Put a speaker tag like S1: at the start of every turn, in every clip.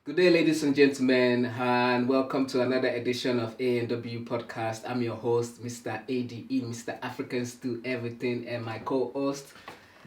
S1: Good day, ladies and gentlemen, and welcome to another edition of A&W Podcast. I'm your host, Mr. A.D.E, Mr. Africans Do Everything, and my co-host,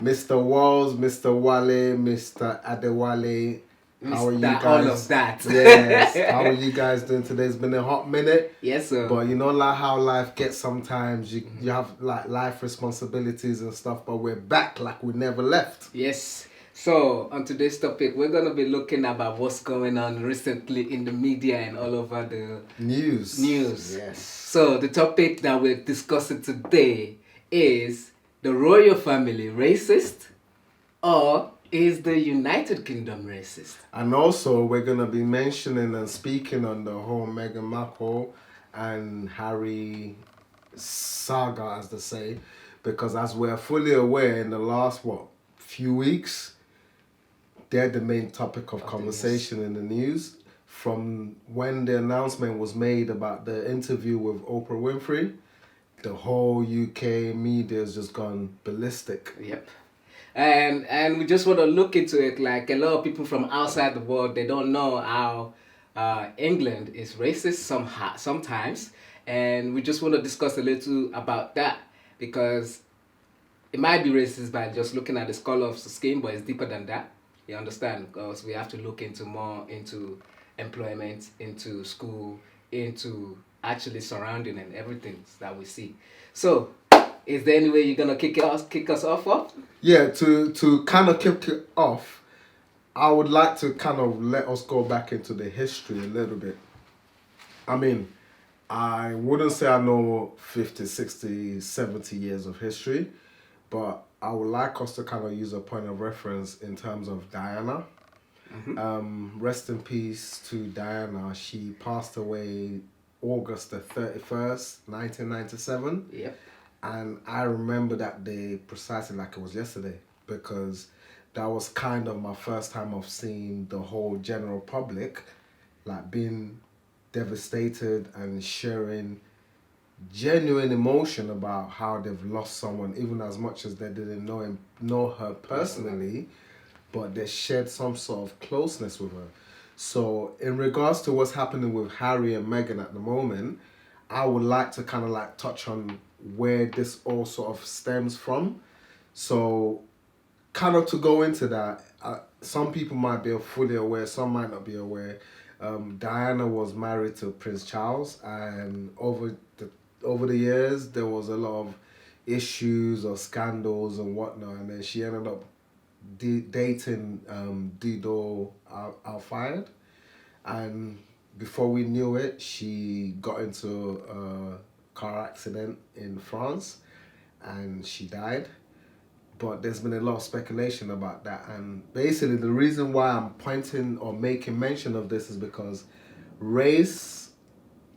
S2: Mr. Walls, Mr. Wale, Mr. Adewale. How are you
S1: Mr. All of
S2: guys?
S1: that.
S2: Yes. How are you guys doing today? It's been a hot minute.
S1: Yes, sir.
S2: But you know like how life gets sometimes. You have like life responsibilities and stuff, but we're back like we never left.
S1: Yes. So, on today's topic, we're going to be looking about what's going on recently in the media and all over the
S2: News.
S1: Yes. So, the topic that we're discussing today is the royal family racist or is the United Kingdom racist?
S2: And also we're gonna be mentioning and speaking on the whole Meghan Markle and Harry saga, as they say, because as we're fully aware in the last few weeks, they're the main topic of conversation in the news. From when the announcement was made about the interview with Oprah Winfrey, the whole UK media has just gone ballistic.
S1: Yep. And we just want to look into it. Like a lot of people from outside the world, they don't know how England is racist sometimes, and we just want to discuss a little about that because it might be racist by just looking at the color of the skin, but it's deeper than that. You understand? Because we have to look into more into employment, into school, into actually surrounding and everything that we see. So, is there any way you're gonna kick us off?
S2: Yeah, to kind of kick it off, I would like to kind of let us go back into the history a little bit. I mean, I wouldn't say I know 50, 60, 70 years of history, but I would like us to kind of use a point of reference in terms of Diana. Rest in peace to Diana. She passed away August the 31st, 1997.
S1: Yep.
S2: And I remember that day precisely like it was yesterday because that was kind of my first time of seeing the whole general public like being devastated and sharing genuine emotion about how they've lost someone, even as much as they didn't know her personally, but they shared some sort of closeness with her. So in regards to what's happening with Harry and Meghan at the moment, I would like to kind of like touch on where this all sort of stems from. So kind of to go into that, some people might be fully aware, some might not be aware. Diana was married to Prince Charles, and over the years there was a lot of issues or scandals and whatnot, and then she ended up dating Dido Alfayed, and before we knew it, she got into a car accident in France, and she died. But there's been a lot of speculation about that, and basically the reason why I'm pointing or making mention of this is because race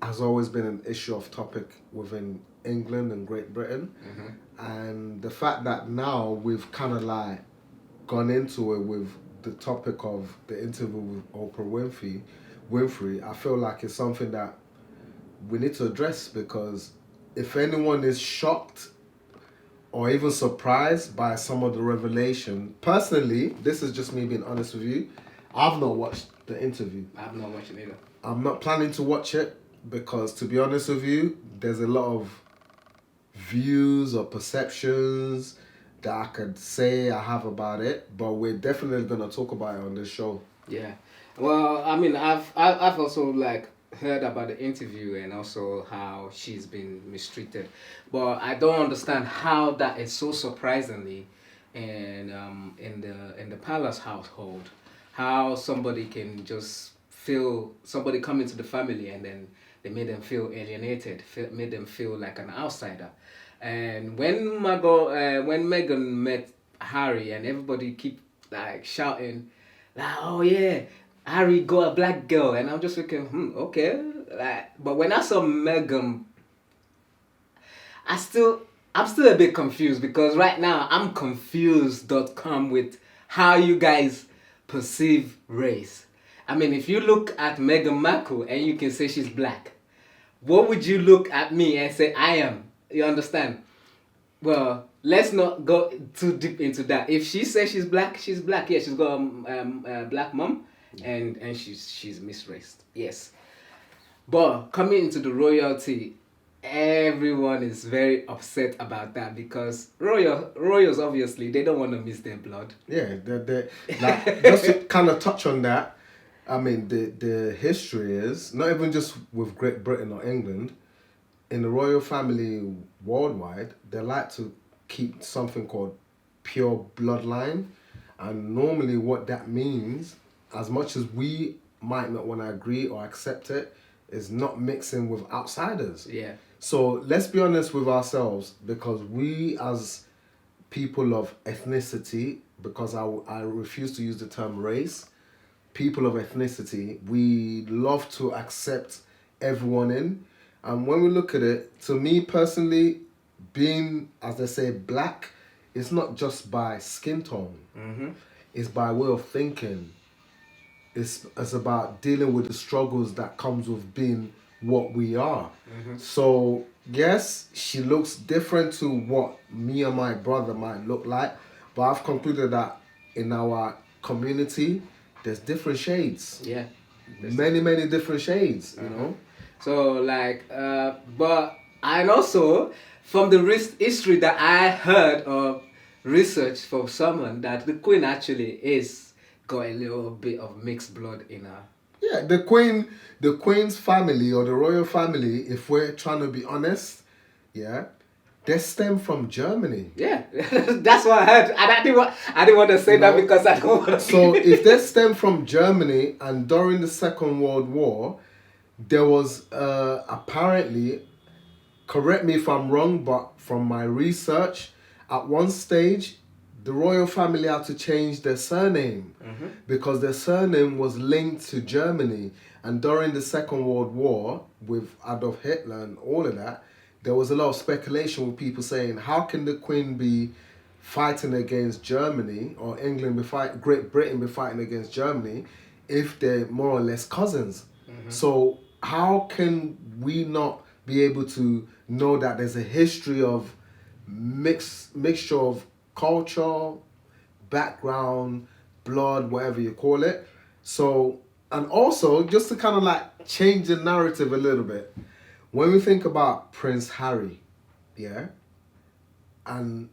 S2: has always been an issue of topic within England and Great Britain. And the fact that now we've kind of like gone into it with the topic of the interview with Oprah Winfrey, I feel like it's something that we need to address, because if anyone is shocked or even surprised by some of the revelation, personally, this is just me being honest with you, I've not watched the interview.
S1: I've not watched it either.
S2: I'm not planning to watch it because, to be honest with you, there's a lot of views or perceptions that I could say I have about it, but we're definitely gonna talk about it on this show.
S1: Yeah. Well, I mean, I've also like heard about the interview and also how she's been mistreated, but I don't understand how that is so surprisingly, and in the palace household, how somebody can just feel somebody come into the family and then they made them feel alienated, made them feel like an outsider. And when Meghan met Harry and everybody keep like shouting, like, oh yeah, Harry got a black girl, and I'm just thinking, okay. Like, but when I saw Meghan, I'm still a bit confused because right now I'm confused.com with how you guys perceive race. I mean, if you look at Meghan Markle and you can say she's black, what would you look at me and say I am? You understand? Well, let's not go too deep into that. If she says she's black, she's black. Yeah, she's got a black mom and she's misraced. Yes. But coming into the royalty, everyone is very upset about that because royals obviously they don't want to miss their blood.
S2: Yeah, like just to kind of touch on that. I mean, the history is not even just with Great Britain or England. In the royal family worldwide, they like to keep something called pure bloodline, and normally what that means, as much as we might not want to agree or accept it, is not mixing with outsiders.
S1: Yeah.
S2: So let's be honest with ourselves, because we as people of ethnicity, because I refuse to use the term race, people of ethnicity, we love to accept everyone in. And when we look at it, to me personally, being, as they say, black, it's not just by skin tone.
S1: Mm-hmm.
S2: It's by way of thinking. It's about dealing with the struggles that comes with being what we are.
S1: Mm-hmm.
S2: So yes, she looks different to what me and my brother might look like, but I've concluded that in our community, there's different shades.
S1: Yeah.
S2: Many different shades. You know.
S1: So like, but and also from the history that I heard of research from someone that the queen actually is got a little bit of mixed blood in her.
S2: Yeah, the queen's family or the royal family, if we're trying to be honest, yeah, they stem from Germany.
S1: Yeah, that's what I heard, and I didn't want to say that because I don't want to.
S2: So if they stem from Germany, and during the Second World War, there was apparently, correct me if I'm wrong, but from my research, at one stage, the royal family had to change their surname because their surname was linked to Germany. And during the Second World War, with Adolf Hitler and all of that, there was a lot of speculation with people saying, how can the Queen be fighting against Germany, or England Great Britain be fighting against Germany, if they're more or less cousins? So how can we not be able to know that there's a history of mixture of culture, background, blood, whatever you call it? So, and also just to kind of like change the narrative a little bit, when we think about Prince Harry, yeah, and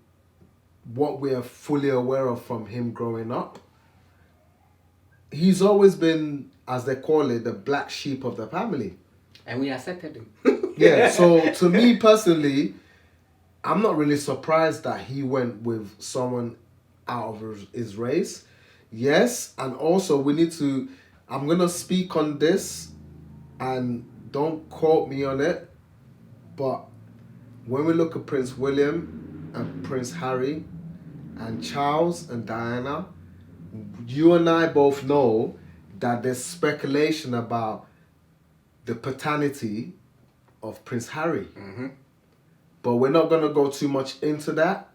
S2: what we are fully aware of from him growing up, he's always been, as they call it, the black sheep of the family.
S1: And we accepted him.
S2: Yeah, so to me personally, I'm not really surprised that he went with someone out of his race. Yes, and also we need to, I'm going to speak on this, and don't quote me on it, but when we look at Prince William and Prince Harry and Charles and Diana, you and I both know that there's speculation about the paternity of Prince Harry. But we're not going to go too much into that.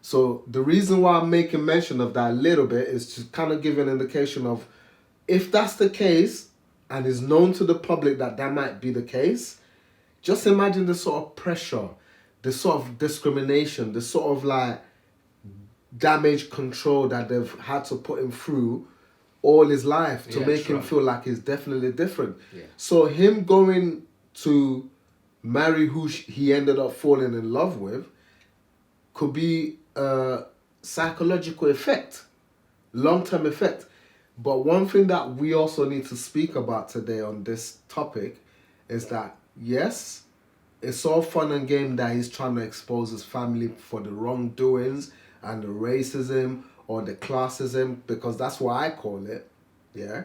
S2: So the reason why I'm making mention of that a little bit is to kind of give an indication of, if that's the case and is known to the public that that might be the case, just imagine the sort of pressure, the sort of discrimination, the sort of like damage control that they've had to put him through all his life to make him feel like he's definitely different.
S1: Yeah.
S2: So him going to marry who he ended up falling in love with could be a psychological effect, long-term effect. But one thing that we also need to speak about today on this topic is that, yes, it's all fun and game that he's trying to expose his family for the wrongdoings and the racism or the classism, because that's what I call it, yeah?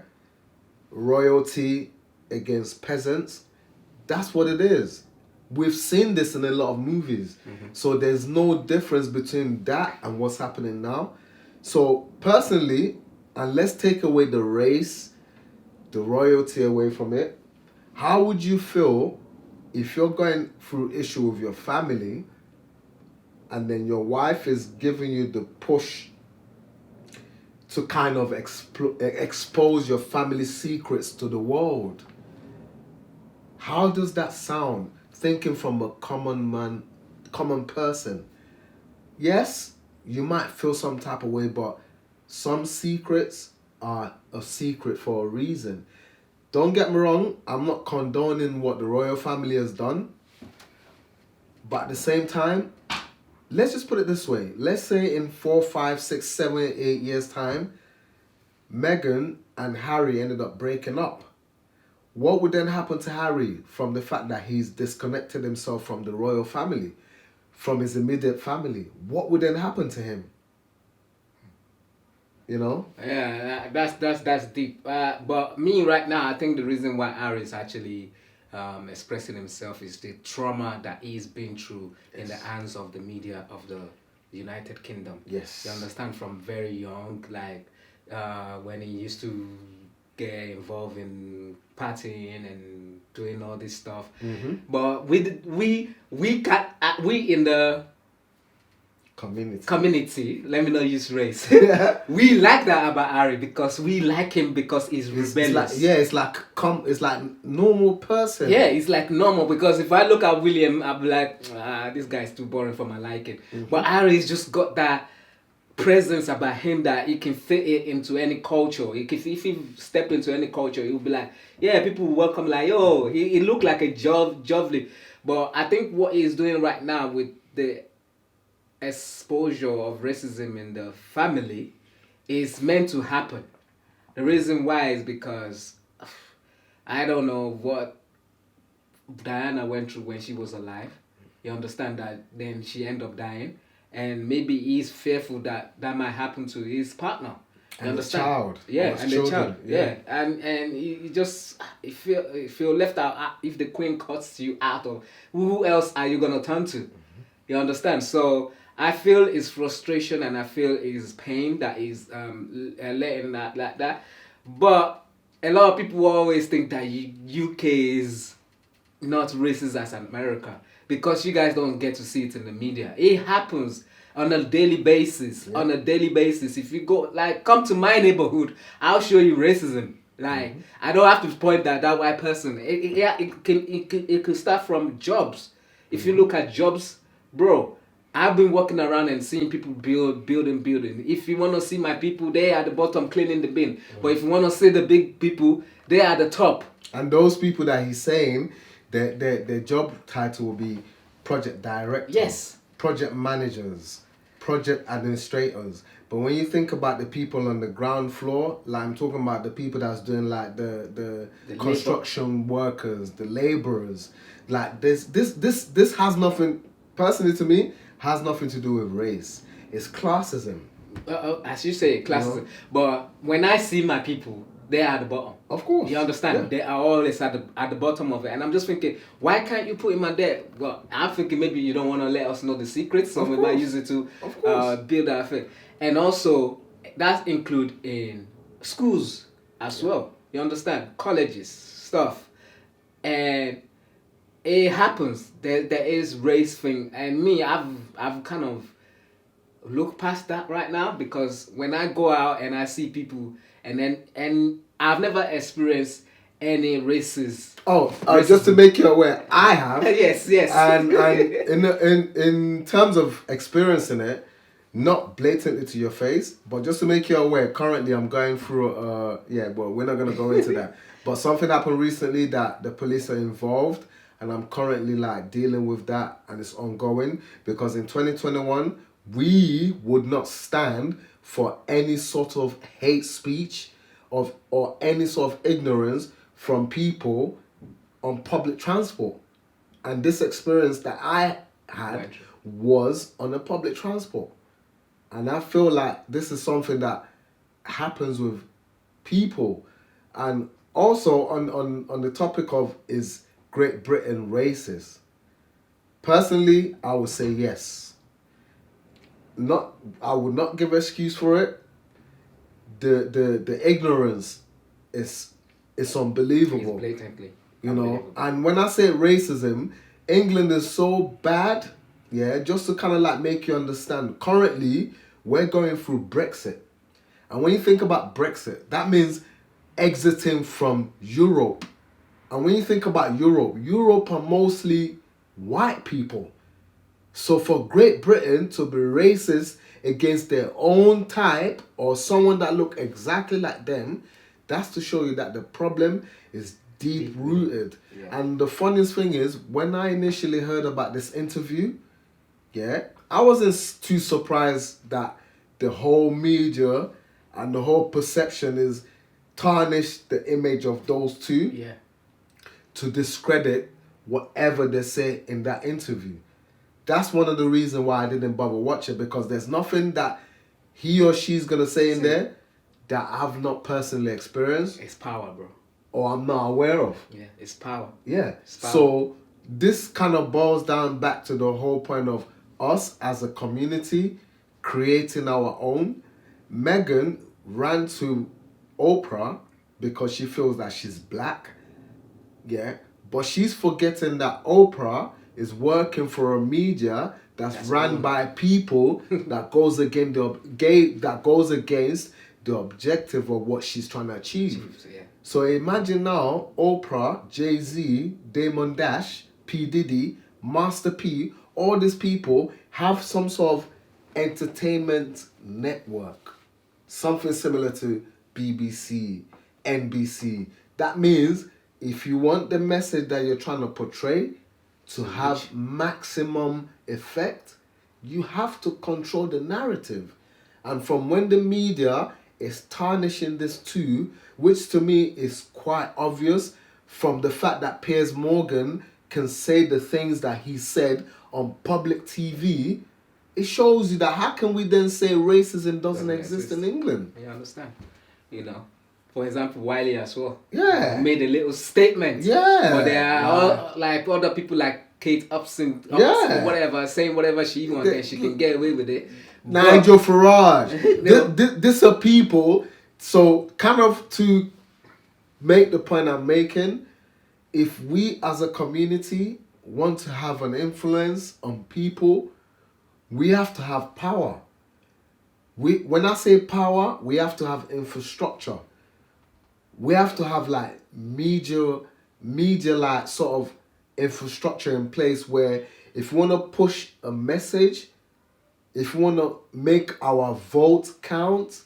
S2: Royalty against peasants. That's what it is. We've seen this in a lot of movies. So there's no difference between that and what's happening now. So personally, and let's take away the race, the royalty away from it, how would you feel if you're going through issue with your family and then your wife is giving you the push to kind of expose your family secrets to the world? How does that sound? Thinking from a common person. Yes, you might feel some type of way, but some secrets are a secret for a reason. Don't get me wrong, I'm not condoning what the royal family has done. But at the same time, let's just put it this way. Let's say in 4, 5, 6, 7, 8 years' time, Meghan and Harry ended up breaking up. What would then happen to Harry from the fact that he's disconnected himself from the royal family, from his immediate family? What would then happen to him? You know?
S1: Yeah, that's deep. But me right now, I think the reason why Harry is actually expressing himself is the trauma that he's been through in the hands of the media of the United Kingdom.
S2: Yes.
S1: You understand, from very young, like when he used to get involved in partying and doing all this stuff.
S2: Mm-hmm.
S1: But we in the community, let me not use race. We like that about Harry because we like him because he's rebellious.
S2: It's like normal person.
S1: Yeah, it's like normal, because if I look at William, I'll be like, this guy's too boring for my liking.
S2: Mm-hmm.
S1: But Harry's just got that presence about him that he can fit it into any culture. If he step into any culture, he'll be like, yeah, people will welcome, like, yo, he look like a jovely. But I think what he's doing right now with the exposure of racism in the family is meant to happen. The reason why is because I don't know what Diana went through when she was alive. You understand that then she ended up dying, and maybe he's fearful that might happen to his partner. You
S2: and
S1: understand?
S2: the child.
S1: Yeah, and the child.
S2: Yeah.
S1: And he just feel left out. If the queen cuts you out, of who else are you gonna turn to? You understand? So I feel his frustration and I feel his pain that is letting that like that. But a lot of people always think that UK is not racist as America because you guys don't get to see it in the media. It happens on a daily basis. Yeah. On a daily basis. If you go, like, come to my neighborhood, I'll show you racism. Like, I don't have to point that white person. It can start from jobs. If you look at jobs, bro, I've been walking around and seeing people building. If you want to see my people, they are at the bottom cleaning the bin. But if you want to see the big people, they are at the top.
S2: And those people that he's saying, their job title will be project director.
S1: Yes.
S2: Project managers, project administrators. But when you think about the people on the ground floor, like I'm talking about the people that's doing like the construction workers, the laborers, like this has nothing, personally to me, has nothing to do with race. It's classism.
S1: As you say, classism. You know? But when I see my people, they are at the bottom.
S2: Of course.
S1: You understand? Yeah. They are always at the bottom of it. And I'm just thinking, why can't you put him on there? Well, I'm thinking maybe you don't want to let us know the secrets, so we might use it to build that thing. And also, that include in schools as well. You understand? Colleges, stuff. And it happens. There is race thing. And me, I've kind of looked past that right now, because when I go out and I see people and I've never experienced any races.
S2: Just to make you aware, I have.
S1: Yes.
S2: And in terms of experiencing it, not blatantly to your face, but just to make you aware, currently I'm going through we're not gonna go into that. But something happened recently that the police are involved, and I'm currently like dealing with that, and it's ongoing, because in 2021 we would not stand for any sort of hate speech or any sort of ignorance from people on public transport. And this experience that I had was on a public transport. And I feel like this is something that happens with people. And also on the topic of, is Great Britain racist? Personally, I would say yes. I would not give an excuse for it. The ignorance is unbelievable.
S1: It's blatantly.
S2: You know, and when I say racism, England is so bad, just to kind of like make you understand. Currently, we're going through Brexit. And when you think about Brexit, that means exiting from Europe. And when you think about Europe are mostly white people. So for Great Britain to be racist against their own type or someone that look exactly like them, that's to show you that the problem is deep rooted.
S1: Yeah.
S2: And the funniest thing is, when I initially heard about this interview, yeah, I wasn't too surprised that the whole media and the whole perception is tarnish the image of those two
S1: Yeah.
S2: to discredit whatever they say in that interview. That's one of the reasons why I didn't bother watching, because there's nothing that he or she's gonna say in there that I've not personally experienced
S1: It's power, bro.
S2: or I'm not aware of.
S1: Yeah, it's power.
S2: Yeah.
S1: It's power.
S2: So this kind of boils down back to the whole point of us as a community creating our own. Megan ran to Oprah because she feels that she's black. Yeah. But she's forgetting that Oprah is working for a media that's run by people that goes against the objective of what she's trying to achieve.
S1: Yeah.
S2: So imagine now Oprah, Jay-Z, Damon Dash, P. Diddy, Master P, all these people have some sort of entertainment network. Something similar to BBC, NBC. That means if you want the message that you're trying to portray to have maximum effect, you have to control the narrative. And from when the media is tarnishing this too, which to me is quite obvious from the fact that Piers Morgan can say the things that he said on public TV, it shows you that how can we then say racism doesn't exist in England?
S1: You understand? You know, for example, WALE as well.
S2: Yeah.
S1: Made a little statement.
S2: Yeah.
S1: But there are like other people like Kate Upson or whatever, saying whatever she wants and she can get away with it.
S2: Nigel Farage. This are people. So kind of to make the point I'm making, if we as a community want to have an influence on people, we have to have power. When I say power, we have to have infrastructure. We have to have like media like sort of infrastructure in place where if we want to push a message, if we want to make our vote count,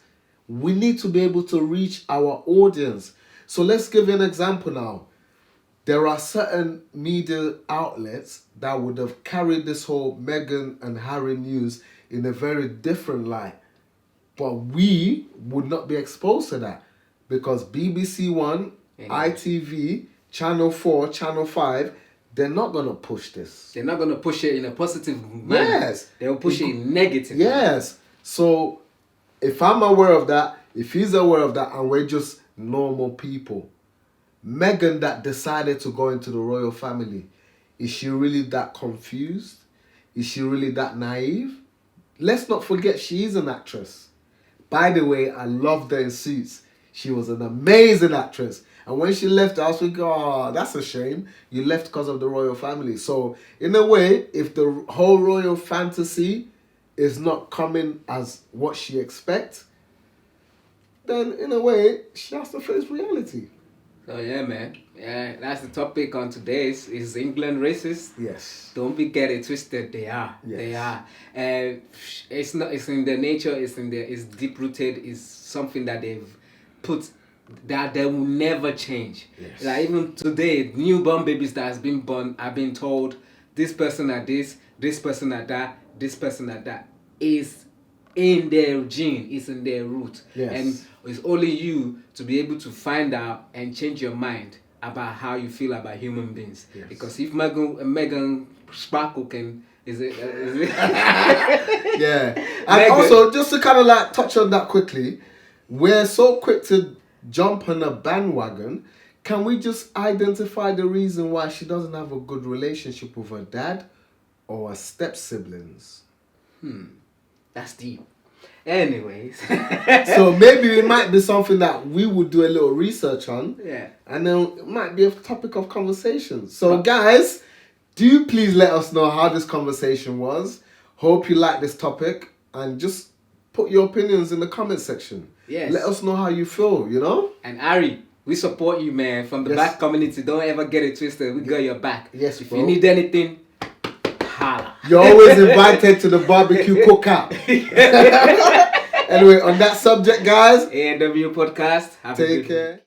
S2: we need to be able to reach our audience. So let's give you an example now. There are certain media outlets that would have carried this whole Meghan and Harry news in a very different light. But we would not be exposed to that because BBC One, ITV, Channel 4, Channel 5, they're not going to push this.
S1: They're not going to push it in a positive manner.
S2: Yes.
S1: They'll push it in negative.
S2: Yes. So if I'm aware of that, if he's aware of that, and we're just normal people, Meghan that decided to go into the royal family, is she really that confused? Is she really that naive? Let's not forget she is an actress. By the way, I loved her in Suits. She was an amazing actress. And when she left, I was thinking, oh, that's a shame. You left because of the royal family. So, in a way, if the whole royal fantasy is not coming as what she expects, then in a way, she has to face reality.
S1: So yeah, man. Yeah, that's the topic on today's. Is England racist?
S2: Yes.
S1: Don't be get it twisted. They are.
S2: Yes.
S1: They are. And it's not. It's in their nature. It's deep rooted. It's something that they've put that they will never change.
S2: Yes.
S1: Like even today, newborn babies that has been born are being told this person at this person at that, this person at that is in their gene, is in their root.
S2: Yes.
S1: And it's only you to be able to find out and change your mind about how you feel about human beings.
S2: Yes.
S1: Because if Meghan Sparkle can, is it?
S2: Yeah. And also, just to kind of like touch on that quickly, we're so quick to jump on a bandwagon. Can we just identify the reason why she doesn't have a good relationship with her dad or her step siblings?
S1: That's deep. Anyways.
S2: So maybe it might be something that we would do a little research on.
S1: Yeah.
S2: And then it might be a topic of conversation. So guys, do please let us know how this conversation was. Hope you like this topic and just put your opinions in the comment section.
S1: Yes.
S2: Let us know how you feel, you know?
S1: And Ari, we support you, man. From the black community, don't ever get it twisted. We got your back.
S2: Yes,
S1: if
S2: bro.
S1: you need anything, holla.
S2: You're always invited to the barbecue cookout. Anyway, on that subject, guys.
S1: A&W podcast. Have a
S2: Take
S1: good
S2: care.